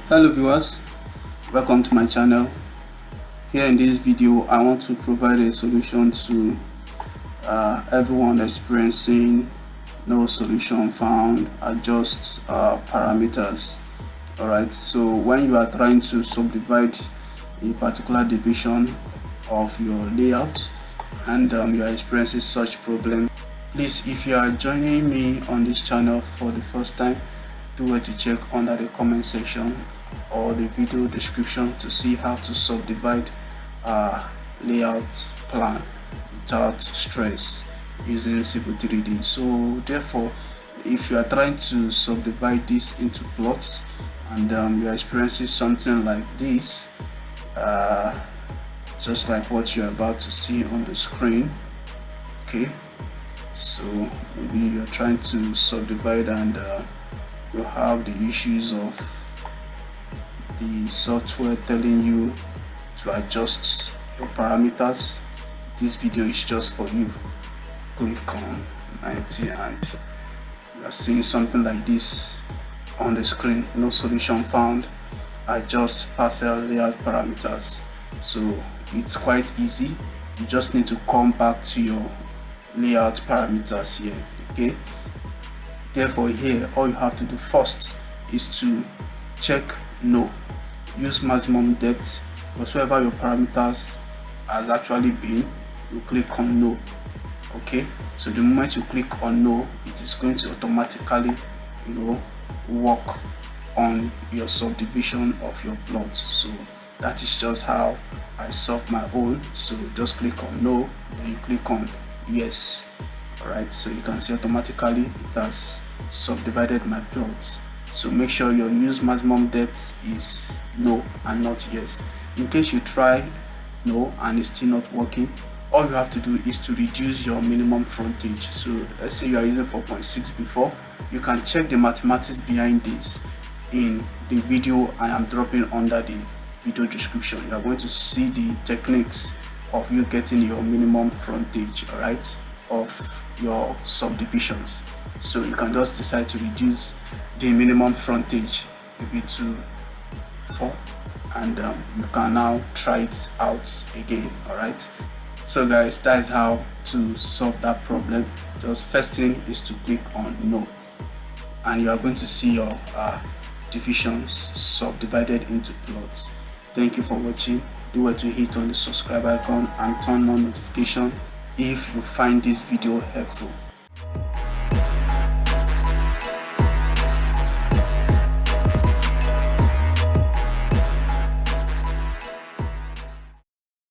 Hello viewers, welcome to my channel. Here in this video I want to provide a solution to everyone experiencing no solution found, adjust parameters. Alright, so when you are trying to subdivide a particular division of your layout and you are experiencing such problem, please, if you are joining me on this channel for the first time, do well to check under the comment section or the video description to see how to subdivide layout plan without stress using Civil 3D. So therefore, if you are trying to subdivide this into plots and you are experiencing something like this, just like what you're about to see on the screen, okay, so maybe you're trying to subdivide and you have the issues of the software telling you to adjust your parameters. This video is just for you. Click on 90 and you are seeing something like this on the screen. No solution found, adjust parcel layout parameters. So it's quite easy. You just need to come back to your layout parameters here. Okay, therefore here all you have to do first is to check no, use maximum depth. Whatsoever your parameters has actually been, you click on no. Okay, so the moment you click on no, it is going to automatically work on your subdivision of your plot. So that is just how I solve my own. So just click on no, then you click on yes. Alright, so you can see automatically it has subdivided my plot. So make sure your use maximum depth is no and not yes. In case you try no and it's still not working, all you have to do is to reduce your minimum frontage. So let's say you are using 4.6 before, you can check the mathematics behind this in the video I am dropping under the video description. You are going to see the techniques of you getting your minimum frontage, alright, of your subdivisions. So you can just decide to reduce the minimum frontage maybe to 4 and you can now try it out again. Alright, so guys, that is how to solve that problem. Just first thing is to click on no and you are going to see your divisions subdivided into plots. Thank you for watching. Do well to hit on the subscribe icon and turn on notification if you find this video helpful.